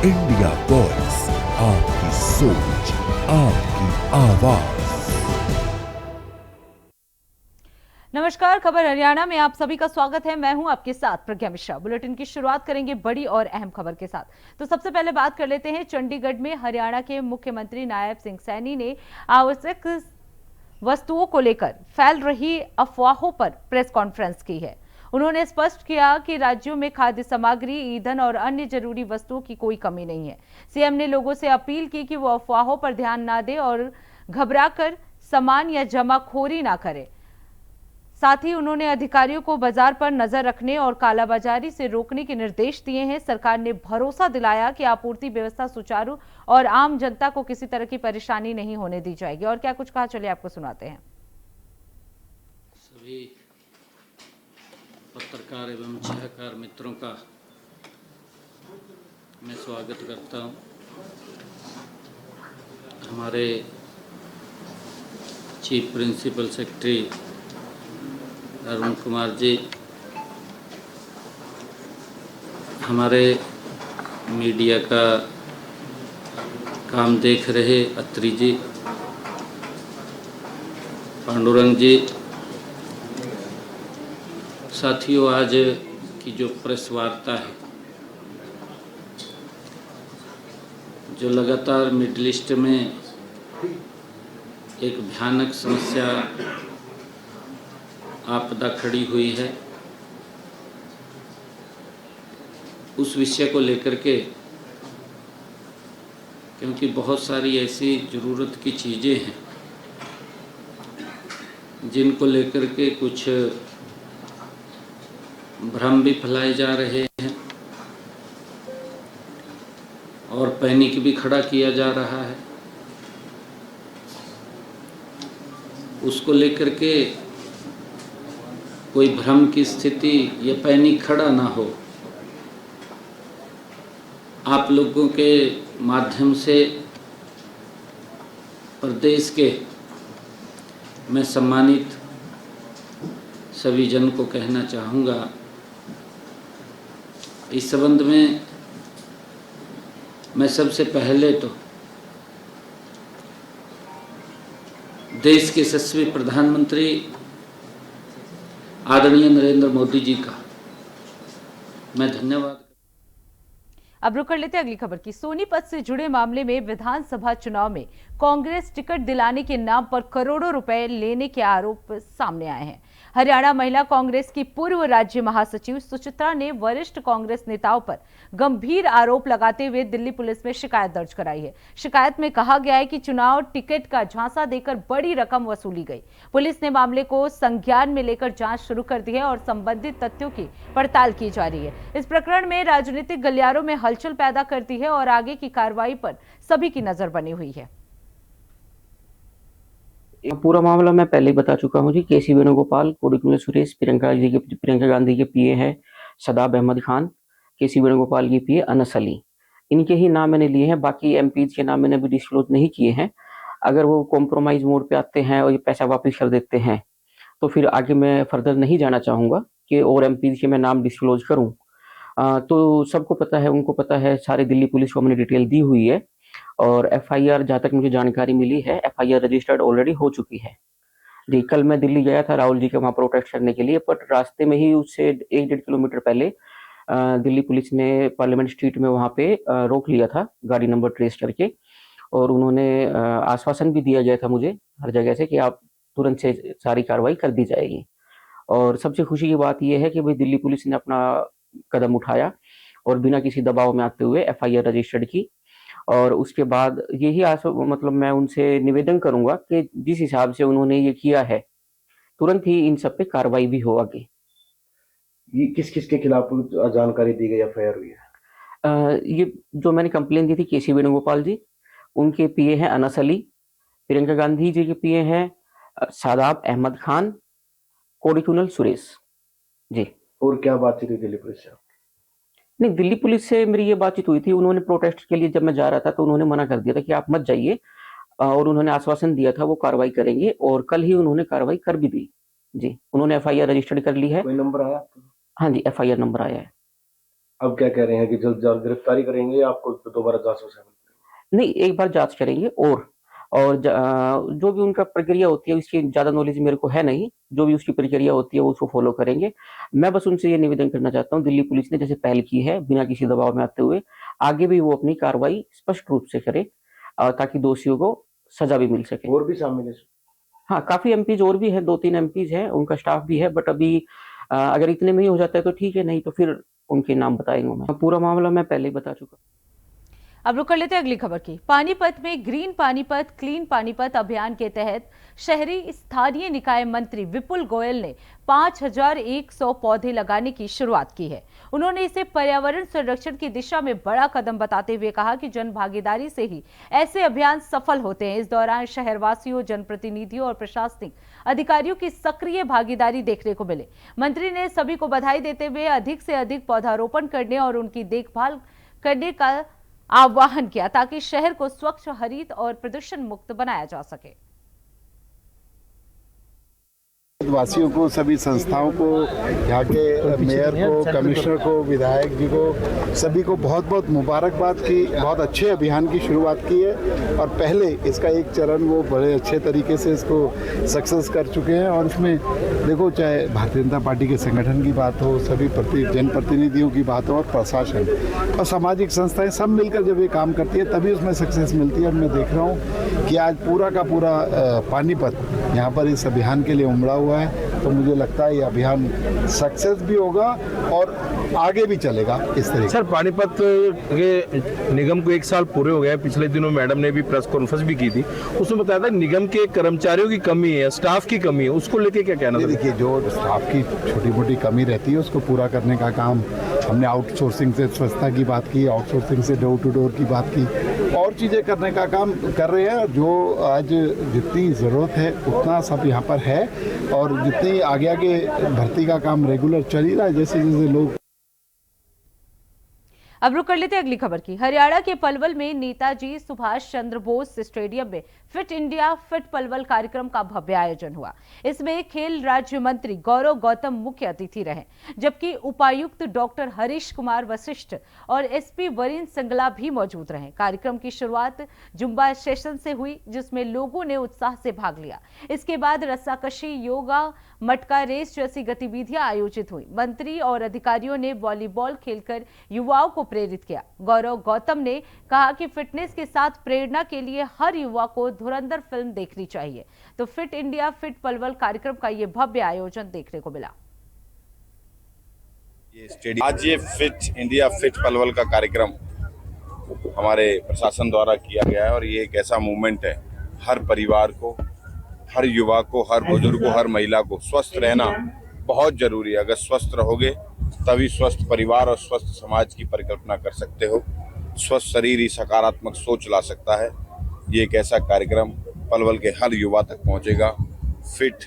India voice, आपकी सोच, आपकी आवाज। नमस्कार, खबर हरियाणा में आप सभी का स्वागत है। मैं हूं आपके साथ प्रज्ञा मिश्रा। बुलेटिन की शुरुआत करेंगे बड़ी और अहम खबर के साथ। तो सबसे पहले बात कर लेते हैं चंडीगढ़ में हरियाणा के मुख्यमंत्री नायब सिंह सैनी ने आवश्यक वस्तुओं को लेकर फैल रही अफवाहों पर प्रेस कॉन्फ्रेंस की है। उन्होंने स्पष्ट किया कि राज्यों में खाद्य सामग्री, ईंधन और अन्य जरूरी वस्तुओं की कोई कमी नहीं है। सीएम ने लोगों से अपील की कि वो अफवाहों पर ध्यान ना दें और घबराकर सामान या जमाखोरी ना करें। साथ ही उन्होंने अधिकारियों को बाजार पर नजर रखने और कालाबाजारी से रोकने के निर्देश दिए हैं। सरकार ने भरोसा दिलाया कि आपूर्ति व्यवस्था सुचारू और आम जनता को किसी तरह की परेशानी नहीं होने दी जाएगी। और क्या कुछ कहा, चलिए आपको सुनाते हैं। सभी पत्रकार एवं सहकार मित्रों का मैं स्वागत करता हूं। हमारे chief principal secretary Arun Kumar ji, हमारे मीडिया का काम देख रहे अत्री जी, पांडुरंग जी, साथियों, आज की जो प्रेस वार्ता है, जो लगातार मिडिल ईस्ट में एक भयानक समस्या आपदा खड़ी हुई है, उस विषय को लेकर के, क्योंकि बहुत सारी ऐसी ज़रूरत की चीज़ें हैं जिनको लेकर के कुछ भ्रम भी फैलाए जा रहे हैं और पैनिक भी खड़ा किया जा रहा है। उसको लेकर के कोई भ्रम की स्थिति या पैनिक खड़ा ना हो, आप लोगों के माध्यम से प्रदेश के मैं सम्मानित सभी जन को कहना चाहूँगा। इस संबंध में मैं सबसे पहले तो देश के यशस्वी प्रधानमंत्री आदरणीय नरेंद्र मोदी जी का मैं धन्यवाद। अब रुक कर लेते हैं अगली खबर की। सोनीपत से जुड़े मामले में विधानसभा चुनाव में कांग्रेस टिकट दिलाने के नाम पर करोड़ों रुपए लेने के आरोप सामने आए हैं। हरियाणा महिला कांग्रेस की पूर्व राज्य महासचिव सुचित्रा ने वरिष्ठ कांग्रेस नेताओं पर गंभीर आरोप लगाते हुए दिल्ली पुलिस में शिकायत दर्ज कराई है। शिकायत में कहा गया है कि चुनाव टिकट का झांसा देकर बड़ी रकम वसूली गई। पुलिस ने मामले को संज्ञान में लेकर जांच शुरू कर दी है और संबंधित तथ्यों की पड़ताल की जा रही है। इस प्रकरण में राजनीतिक गलियारों में हलचल पैदा करती है और आगे की कार्रवाई पर सभी की नजर बनी हुई है। पूरा मामला मैं पहले ही बता चुका हूं जी। केसी वेणुगोपाल, कोडिकुलर सुरेश, प्रियंका गांधी के पीए हैं सदाब अहमद खान, केसी वेणुगोपाल की पीए अनस अली, इनके ही नाम मैंने लिए हैं। बाकी एमपीज के नाम मैंने अभी डिस्क्लोज नहीं किए हैं। अगर वो कॉम्प्रोमाइज मोड पे आते हैं और ये पैसा वापस कर देते हैं तो फिर आगे मैं फर्दर नहीं जाना चाहूंगा कि और एमपीज के मैं नाम डिस्क्लोज करूं। तो सबको पता है, उनको पता है, सारी दिल्ली पुलिस को हमने डिटेल दी हुई है और एफआईआर, जहाँ तक मुझे जानकारी मिली है, एफआईआर रजिस्टर्ड ऑलरेडी हो चुकी है जी। कल मैं दिल्ली गया था राहुल जी के वहाँ प्रोटेस्ट करने के लिए, बट रास्ते में ही उससे 1-1.5 किलोमीटर पहले दिल्ली पुलिस ने पार्लियामेंट स्ट्रीट में वहाँ पे रोक लिया था गाड़ी नंबर ट्रेस करके, और उन्होंने आश्वासन भी दिया गया था मुझे हर जगह से कि आप तुरंत से सारी कार्रवाई कर दी जाएगी। और सबसे खुशी की बात यह है कि भाई दिल्ली पुलिस ने अपना कदम उठाया और बिना किसी दबाव में आते हुए एफआईआर रजिस्टर्ड की। और उसके बाद यही मतलब मैं उनसे निवेदन करूंगा कि जिस हिसाब से उन्होंने ये किया है, तुरंत ही इन सब पे कार्रवाई भी हो आगे। ये किस किस के खिलाफ जानकारी दी गई, एफआईआर हुई है? ये जो मैंने कंप्लेन दी थी, केसी वेणुगोपाल जी, उनके पीए हैं अनस अली, प्रियंका गांधी जी के पीए हैं शादाब अहमद खान, कोडिकुलर सुरेश जी। और क्या बातचीत हुई दिल्ली पुलिस से? नहीं, दिल्ली पुलिस से मेरी ये बातचीत हुई थी। उन्होंने प्रोटेस्ट के लिए जब मैं जा रहा था तो उन्होंने मना कर दिया था कि आप मत जाइए, और उन्होंने आश्वासन दिया था वो कार्रवाई करेंगे, और कल ही उन्होंने कार्रवाई कर भी दी जी। उन्होंने एफआईआर रजिस्टर्ड कर ली है। कोई नंबर आया? हाँ जी, एफआईआर नंबर आया है। अब क्या कह रहे हैं कि जल्द जल्द गिरफ्तारी करेंगे या आपको दोबारा जांच में शामिल करेंगे? नहीं, एक बार जांच करेंगे जो भी उनका प्रक्रिया होती है उसकी ज़्यादा नॉलेज मेरे को है नहीं, जो भी उसकी प्रक्रिया होती है वो उसको फ़ॉलो करेंगे। मैं बस उनसे ये निवेदन करना चाहता हूँ, दिल्ली पुलिस ने जैसे पहल की है बिना किसी दबाव में आते हुए, आगे भी वो अपनी कार्रवाई स्पष्ट रूप से करे ताकि दोषियों को सज़ा भी मिल सके। और भी शामिल है? हाँ, काफ़ी एमपीज़ और भी हैं, 2-3 एमपीज़ हैं, उनका स्टाफ भी है, बट अभी अगर इतने में ही हो जाता है तो ठीक है, नहीं तो फिर उनके नाम बताएँगा मैं। पूरा मामला मैं पहले ही बता चुका। अब रुक कर लेते हैं अगली खबर की। पानीपत में ग्रीन पानीपत क्लीन पानीपत अभियान के तहत शहरी स्थानीय निकाय मंत्री विपुल गोयल ने 5100 पौधे लगाने की शुरुआत की है। उन्होंने इसे पर्यावरण संरक्षण की दिशा में बड़ा कदम बताते हुए कहा कि जन भागीदारी से ही ऐसे अभियान सफल होते हैं। इस दौरान शहरवासियों, जनप्रतिनिधियों और प्रशासनिक अधिकारियों की सक्रिय भागीदारी देखने को मिले। मंत्री ने सभी को बधाई देते हुए अधिक से अधिक पौधारोपण करने और उनकी देखभाल करने का आह्वान किया ताकि शहर को स्वच्छ, हरित और प्रदूषण मुक्त बनाया जा सके। वासियों को, सभी संस्थाओं को, यहाँ के मेयर को, कमिश्नर को, विधायक जी को, सभी को बहुत बहुत मुबारकबाद की। बहुत अच्छे अभियान की शुरुआत की है और पहले इसका एक चरण वो बड़े अच्छे तरीके से इसको सक्सेस कर चुके हैं। और इसमें देखो, चाहे भारतीय जनता पार्टी के संगठन की बात हो, सभी जनप्रतिनिधियों की बात हो और प्रशासन और सामाजिक संस्थाएं सब मिलकर जब ये काम करती है तभी उसमें सक्सेस मिलती है। और मैं देख रहा हूँ कि आज पूरा का पूरा पानीपत यहाँ पर इस अभियान के लिए उमड़ा हुआ है, तो मुझे लगता है ये अभियान सक्सेस भी होगा और आगे भी चलेगा इस तरीके। सर, पानीपत के निगम को 1 साल पूरे हो गए। पिछले दिनों मैडम ने भी प्रेस कॉन्फ्रेंस भी की थी, उसमें बताया था निगम के कर्मचारियों की कमी है, स्टाफ की कमी है, उसको लेके क्या कहना है? देखिए, जो स्टाफ की छोटी मोटी कमी रहती है उसको पूरा करने का काम हमने आउटसोर्सिंग से स्वच्छता की बात की, आउटसोर्सिंग से डोर टू डोर की बात की, और चीज़ें करने का काम कर रहे हैं। जो आज जितनी ज़रूरत है उतना सब यहाँ पर है और जितनी आगे आगे भर्ती का काम रेगुलर चल ही रहा है, जैसे जैसे लोग। अब रुक कर लेते हैं अगली खबर की। हरियाणा के पलवल में नेताजी सुभाष चंद्र बोस स्टेडियम में फिट इंडिया फिट पलवल कार्यक्रम का भव्य आयोजन हुआ। इसमें खेल राज्य मंत्री गौरव गौतम मुख्य अतिथि रहे, जबकि उपायुक्त डॉक्टर हरीश कुमार वशिष्ठ और एसपी वरिंद्र संगला भी मौजूद रहे। कार्यक्रम की शुरुआत जुम्बा सेशन से हुई, जिसमें लोगों ने उत्साह से भाग लिया। इसके बाद रस्साकशी, योगा, मटका रेस जैसी गतिविधियां आयोजित हुई। मंत्री और अधिकारियों ने वॉलीबॉल खेलकर युवाओं को प्रेरित किया। गौरव गौतम ने कहा कि फिटनेस के साथ प्रेरणा के लिए हर युवा को धुरंधर फिल्म देखनी चाहिए। तो फिट इंडिया फिट पलवल कार्यक्रम का ये भव्य आयोजन देखने को मिला। आज ये फिट इंडिया फिट पलवल का कार्यक्रम हमारे प्रशासन द्वारा किया गया है और ये एक ऐसा मूवमेंट है, हर परिवार को, हर युवा को, हर बुजुर्ग को, हर महिला को स्वस्थ रहना बहुत जरूरी है। अगर स्वस्थ रहोगे तभी स्वस्थ परिवार और स्वस्थ समाज की परिकल्पना कर सकते हो। स्वस्थ शरीर ही सकारात्मक सोच ला सकता है। ये एक ऐसा कार्यक्रम पलवल के हर युवा तक पहुंचेगा। फिट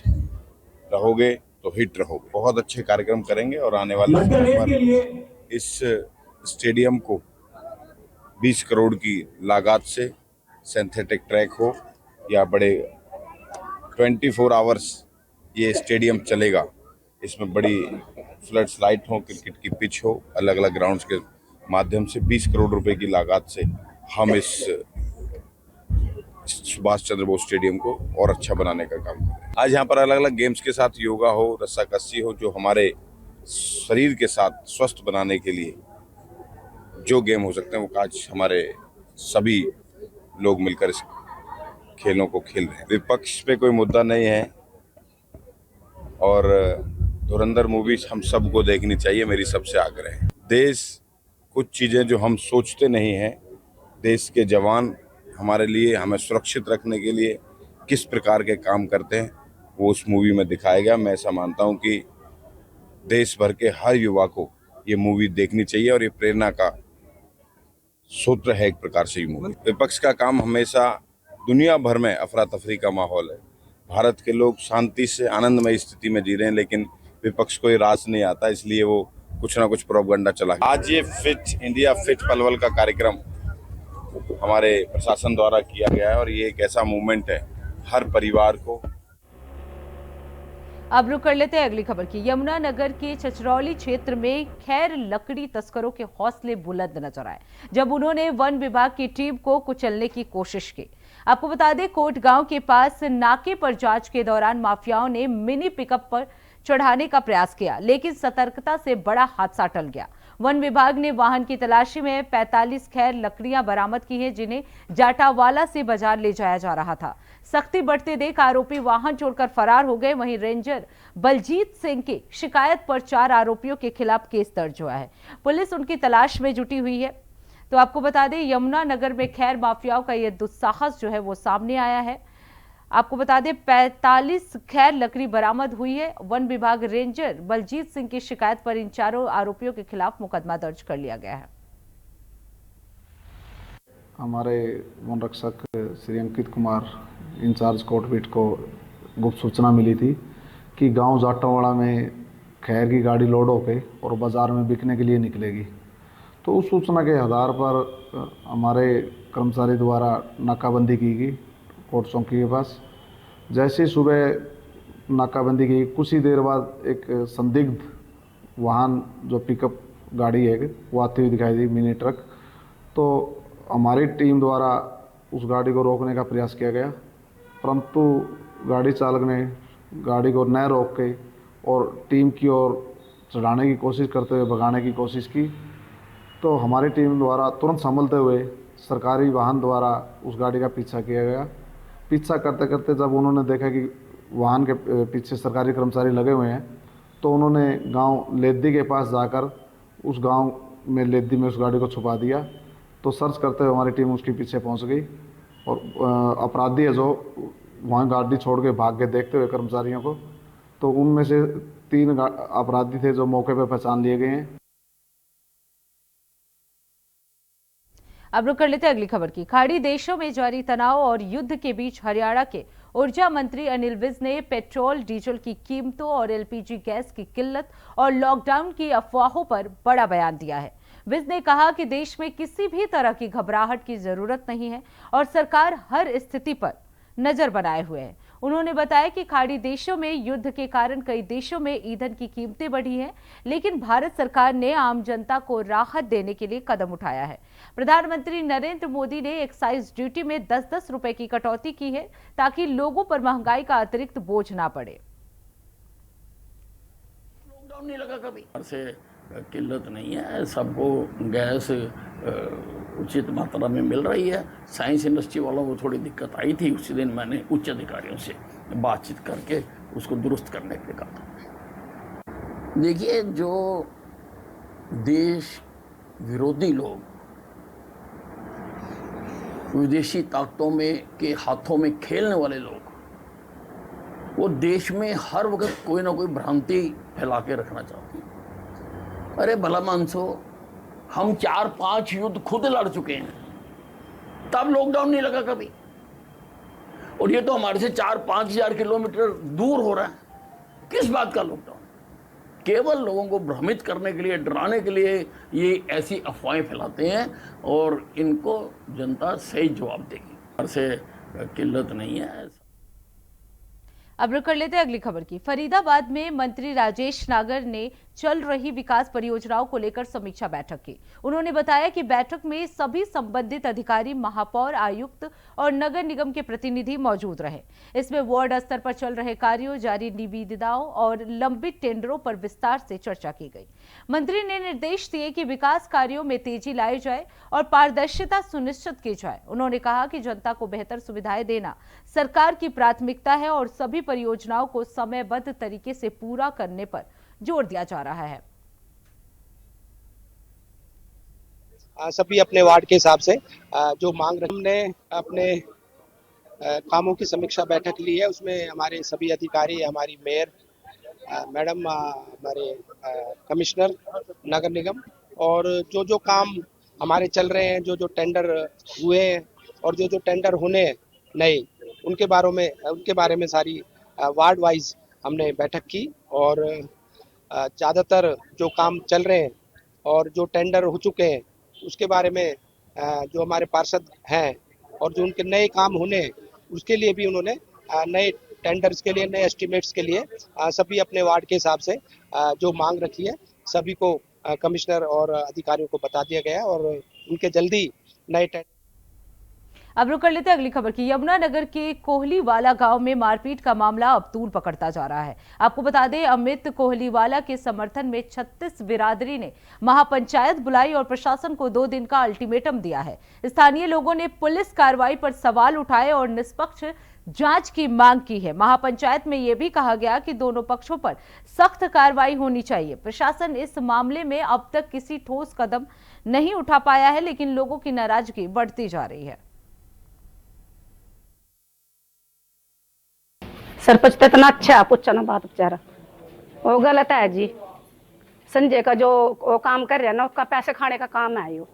रहोगे तो हिट रहोगे। बहुत अच्छे कार्यक्रम करेंगे और आने वाले समय पर इस स्टेडियम को 20 करोड़ की लागत से सिंथेटिक ट्रैक हो या बड़े 24 आवर्स ये स्टेडियम चलेगा। इसमें बड़ी फ्लड लाइट हो, क्रिकेट की पिच हो, अलग अलग ग्राउंड्स के माध्यम से 20 करोड़ रुपए की लागत से हम इस सुभाष चंद्र बोस स्टेडियम को और अच्छा बनाने का काम कर रहे हैं। आज यहाँ पर अलग अलग गेम्स के साथ योगा हो, रस्साकशी हो, जो हमारे शरीर के साथ स्वस्थ बनाने के लिए जो गेम हो सकते हैं वो आज हमारे सभी लोग मिलकर इस खेलों को खेल रहे हैं। विपक्ष पे कोई मुद्दा नहीं है और धुरंधर मूवीज हम सबको देखनी चाहिए, मेरी सबसे आग्रह है। देश कुछ चीज़ें जो हम सोचते नहीं हैं, देश के जवान हमारे लिए, हमें सुरक्षित रखने के लिए किस प्रकार के काम करते हैं वो उस मूवी में दिखाया गया। मैं ऐसा मानता हूं कि देश भर के हर युवा को ये मूवी देखनी चाहिए और ये प्रेरणा का सूत्र है एक प्रकार से ये मूवी। विपक्ष का काम हमेशा, दुनिया भर में अफरा तफरी का माहौल है, भारत के लोग शांति से आनंदमय स्थिति में जी रहे हैं, लेकिन विपक्ष को ये रास नहीं आता, इसलिए वो कुछ ना कुछ प्रोपगेंडा चला। आज ये फिट इंडिया फिट पलवल का कार्यक्रम हमारे प्रशासन द्वारा किया गया है और ये एक ऐसा मूवमेंट है, हर परिवार को। अब रुक कर लेते हैं अगली खबर की। यमुनानगर के छछरौली क्षेत्र में खैर लकड़ी तस्करों के हौसले बुलंद नजर आए जब उन्होंने वन विभाग की टीम को कुचलने की कोशिश की। आपको बता दें, कोट गांव के पास नाके पर जांच के दौरान माफियाओं ने मिनी पिकअप पर चढ़ाने का प्रयास किया, लेकिन सतर्कता से बड़ा हादसा टल गया। वन विभाग ने वाहन की तलाशी में 45 खैर लकड़ियां बरामद की हैं, जिन्हें जाटावाला से बाजार ले जाया जा रहा था। सख्ती बढ़ते देख आरोपी वाहन छोड़कर फरार हो गए। वहीं रेंजर बलजीत सिंह की शिकायत पर 4 आरोपियों के खिलाफ केस दर्ज हुआ है। पुलिस उनकी तलाश में जुटी हुई है। तो आपको बता दें, यमुनानगर में खैर माफियाओं का यह दुस्साहस जो है वो सामने आया है। आपको बता दें, 45 खैर लकड़ी बरामद हुई है। वन विभाग रेंजर बलजीत सिंह की शिकायत पर इन चारों आरोपियों के खिलाफ मुकदमा दर्ज कर लिया गया है। हमारे वन रक्षक श्री अंकित कुमार इंचार्ज कोटबीट को गुप्त सूचना मिली थी कि गांव जाटावाड़ा में खैर की गाड़ी लोड होकर और बाज़ार में बिकने के लिए निकलेगी। तो उस सूचना के आधार पर हमारे कर्मचारी द्वारा नाकाबंदी की गई कोट चौकी के पास। जैसे ही सुबह नाकाबंदी की, कुछ ही देर बाद एक संदिग्ध वाहन जो पिकअप गाड़ी है वो आती हुई दिखाई दी, मिनी ट्रक। तो हमारी टीम द्वारा उस गाड़ी को रोकने का प्रयास किया गया, परंतु गाड़ी चालक ने गाड़ी को न रोक के और टीम की ओर चढ़ाने की कोशिश करते हुए भगाने की कोशिश की। तो हमारी टीम द्वारा तुरंत संभलते हुए सरकारी वाहन द्वारा उस गाड़ी का पीछा किया गया। पीछा करते करते जब उन्होंने देखा कि वाहन के पीछे सरकारी कर्मचारी लगे हुए हैं, तो उन्होंने गांव लेद्दी के पास जाकर उस गांव में लेद्दी में उस गाड़ी को छुपा दिया। तो सर्च करते हुए हमारी टीम उसके पीछे पहुंच गई और अपराधी है जो वहाँ गाड़ी छोड़ के भाग के देखते हुए कर्मचारियों को, तो उनमें से 3 अपराधी थे जो मौके पर पहचान लिए गए हैं। अब रुक कर लेते हैं अगली खबर की। खाड़ी देशों में जारी तनाव और युद्ध के बीच हरियाणा के ऊर्जा मंत्री अनिल विज ने पेट्रोल डीजल की कीमतों और एलपीजी गैस की किल्लत और लॉकडाउन की अफवाहों पर बड़ा बयान दिया है। विज ने कहा कि देश में किसी भी तरह की घबराहट की जरूरत नहीं है और सरकार हर स्थिति पर नजर बनाए हुए है। उन्होंने बताया कि खाड़ी देशों में युद्ध के कारण कई देशों में ईंधन की कीमतें बढ़ी हैं, लेकिन भारत सरकार ने आम जनता को राहत देने के लिए कदम उठाया है। प्रधानमंत्री नरेंद्र मोदी ने एक्साइज ड्यूटी में 10-10 रुपए की कटौती की है, ताकि लोगों पर महंगाई का अतिरिक्त बोझ ना पड़े। लॉकडाउन नहीं लगा कभी, से किल्लत नहीं है, सबको गैस उचित मात्रा में मिल रही है। साइंस इंडस्ट्री वालों को थोड़ी दिक्कत आई थी, उसी दिन मैंने उच्च अधिकारियों से बातचीत करके उसको दुरुस्त करने के लिए कहा। देखिए, जो देश विरोधी लोग विदेशी ताकतों में के हाथों में खेलने वाले लोग, वो देश में हर वक्त कोई ना कोई भ्रांति फैला के रखना चाहते हैं। अरे भला मानसो, हम 4-5 युद्ध खुद लड़ चुके हैं, तब लॉकडाउन नहीं लगा कभी। और ये तो हमारे से 4-5 हजार किलोमीटर दूर हो रहा है, किस बात का लॉकडाउन? केवल लोगों को भ्रमित करने के लिए, डराने के लिए ये ऐसी अफवाहें फैलाते हैं और इनको जनता सही जवाब देगी। से किल्लत नहीं है। अब रुक कर लेते हैं अगली खबर की। फरीदाबाद में मंत्री राजेश नागर ने चल रही विकास परियोजनाओं को लेकर समीक्षा बैठक की। उन्होंने बताया कि बैठक में सभी संबंधित अधिकारी, महापौर, आयुक्त और नगर निगम के प्रतिनिधि मौजूद रहे। इसमें वार्ड स्तर पर चल रहे कार्यों, जारी निविदाओं और लंबित टेंडरों पर विस्तार से चर्चा की गई। मंत्री ने निर्देश दिए कि विकास कार्यों में तेजी लाई जाए और पारदर्शिता सुनिश्चित की जाए। उन्होंने कहा कि जनता को बेहतर सुविधाएं देना सरकार की प्राथमिकता है और सभी परियोजनाओं को समयबद्ध तरीके से पूरा करने पर जोर दिया जा रहा है। सभी अपने वार्ड के हिसाब से जो मांग रहे, हमने अपने कामों की समीक्षा बैठक ली है। उसमें हमारे सभी अधिकारी, हमारी मेयर मैडम, हमारे कमिश्नर नगर निगम, और जो जो काम हमारे चल रहे हैं, जो जो टेंडर हुए हैं और जो जो टेंडर होने नए, उनके बारे में सारी वार्ड वाइज हमने बैठक की। और ज़्यादातर जो काम चल रहे हैं और जो टेंडर हो चुके हैं उसके बारे में जो हमारे पार्षद हैं और जो उनके नए काम होने, उसके लिए भी उन्होंने नए टेंडर्स के लिए, नए एस्टिमेट्स के लिए सभी अपने वार्ड के हिसाब से जो मांग रखी है सभी को कमिश्नर और अधिकारियों को बता दिया गया है और उनके जल्दी नए टेंडर। अब रुक कर लेते हैं अगली खबर की। यमुनानगर के कोहलीवाला गांव में मारपीट का मामला अब तूल पकड़ता जा रहा है। आपको बता दें, अमित कोहलीवाला के समर्थन में 36 बिरादरी ने महापंचायत बुलाई और प्रशासन को 2 दिन का अल्टीमेटम दिया है। स्थानीय लोगों ने पुलिस कार्रवाई पर सवाल उठाए और निष्पक्ष जांच की मांग की है। महापंचायत में यह भी कहा गया कि दोनों पक्षों पर सख्त कार्रवाई होनी चाहिए। प्रशासन इस मामले में अब तक किसी ठोस कदम नहीं उठा पाया है, लेकिन लोगों की नाराजगी बढ़ती जा रही है। सरपंच तो इतना अच्छा है, पूछो ना बात, बेचारा वो गलत है जी। संजय का जो वो काम कर रहा है ना, उसका पैसे खाने का काम है यो।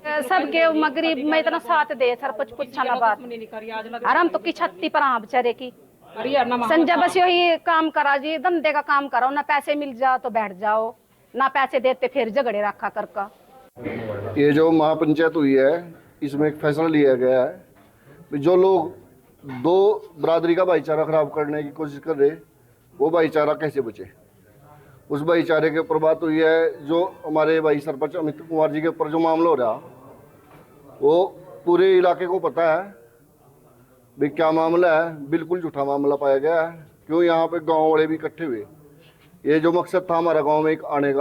सबके गरीब में इतना साथ दे सरपंच, पूछा ना बात। आराम तो की छत्ती पर हाँ बेचारे की। संजय बस यही काम करा जी, धंधे का काम करो, ना पैसे मिल जाओ तो बैठ जाओ, ना पैसे देते फिर झगड़े रखा कर का। ये जो महापंचायत हुई है इसमें एक फैसला लिया गया है, जो लोग 2 बरादरी का भाईचारा खराब करने की कोशिश कर रहे वो भाईचारा कैसे बचे। उस भाईचारे के ऊपर बात हुई है। जो हमारे भाई सरपंच अमित कुमार जी के ऊपर जो मामला हो रहा, वो पूरे इलाके को पता है भाई क्या मामला है। बिल्कुल झूठा मामला पाया गया है। क्यों यहाँ पे गांव वाले भी इकट्ठे हुए। ये जो मकसद था हमारा गांव में आने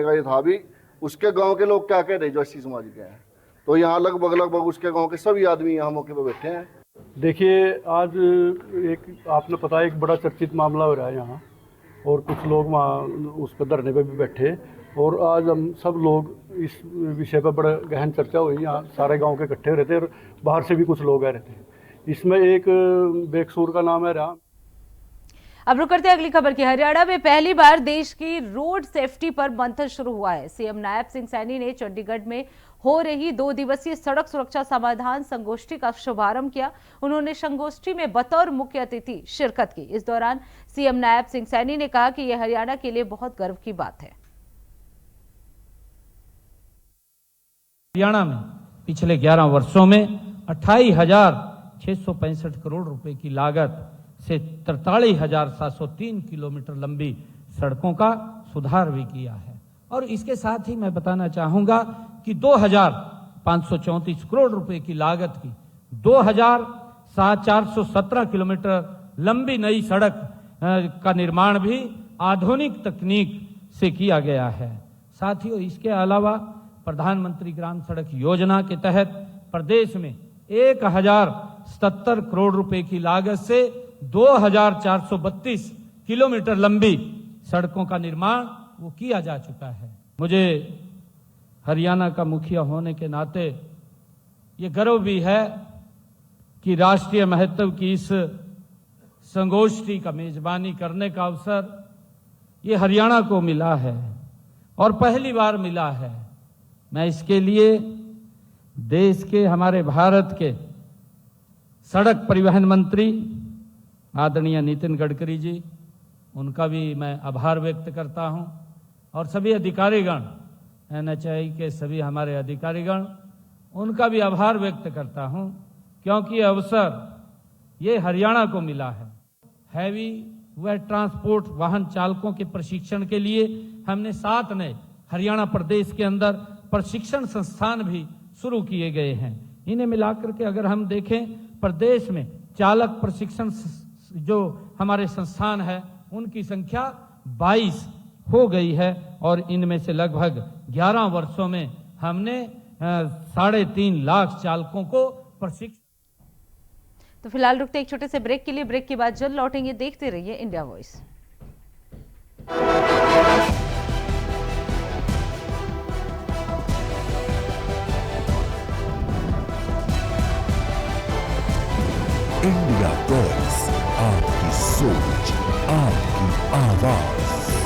का ये था भी उसके गांव के लोग क्या कह रहे जो एससी समाज के हैं, तो यहाँ लगभग उसके गाँव के सभी आदमी यहाँ मौके पर बैठे हैं। देखिए, आज एक आपने पता एक बड़ा चर्चित मामला हो रहा है यहाँ, और कुछ लोग वहाँ उस पर धरने पे भी बैठे, और आज हम सब लोग इस विषय पर बड़ा गहन चर्चा हुई। यहाँ सारे गांव के इकट्ठे रहते और बाहर से भी कुछ लोग आ रहे थे। इसमें एक बेकसूर का नाम है राम। अब रुक करते हैं अगली खबर की। हरियाणा में पहली बार देश की रोड सेफ्टी पर मंथन शुरू हुआ है। सीएम नायब सिंह सैनी ने चंडीगढ़ में हो रही 2 दिवसीय सड़क सुरक्षा समाधान संगोष्ठी का शुभारंभ किया। उन्होंने संगोष्ठी में बतौर मुख्य अतिथि शिरकत की। इस दौरान सीएम नायब सिंह सैनी ने कहा कि यह हरियाणा के लिए बहुत गर्व की बात है। हरियाणा में पिछले 11 वर्षों में 28,665 करोड़ रुपए की लागत से 43,703 किलोमीटर लंबी सड़कों का सुधार भी किया है। और इसके साथ ही मैं बताना चाहूंगा कि 2,534 करोड़ रुपए की लागत की 2,417 किलोमीटर लंबी नई सड़क का निर्माण भी आधुनिक तकनीक से किया गया है। साथियों, इसके अलावा प्रधानमंत्री ग्राम सड़क योजना के तहत प्रदेश में 1,077 करोड़ रुपए की लागत से 2,432 किलोमीटर लंबी सड़कों का निर्माण वो किया जा चुका है। मुझे हरियाणा का मुखिया होने के नाते ये गर्व भी है कि राष्ट्रीय महत्व की इस संगोष्ठी का मेजबानी करने का अवसर ये हरियाणा को मिला है और पहली बार मिला है। मैं इसके लिए देश के, हमारे भारत के सड़क परिवहन मंत्री आदरणीय नितिन गडकरी जी, उनका भी मैं आभार व्यक्त करता हूं, और सभी अधिकारीगण, NHAI के सभी हमारे अधिकारीगण, उनका भी आभार व्यक्त करता हूं, क्योंकि ये अवसर ये हरियाणा को मिला है। हैवी व ट्रांसपोर्ट वाहन चालकों के प्रशिक्षण के लिए हमने 7 नए हरियाणा प्रदेश के अंदर प्रशिक्षण संस्थान भी शुरू किए गए हैं। इन्हें मिलाकर के अगर हम देखें, प्रदेश में चालक प्रशिक्षण जो हमारे संस्थान है उनकी संख्या 22 हो गई है, और इनमें से लगभग 11 वर्षों में हमने 3.5 लाख चालकों को प्रशिक्षण। तो फिलहाल रुकते एक छोटे से ब्रेक के लिए। ब्रेक के बाद जल्द लौटेंगे। देखते रहिए इंडिया वॉइस। इंडिया वॉइस, आपकी सोच, आपकी आवाज।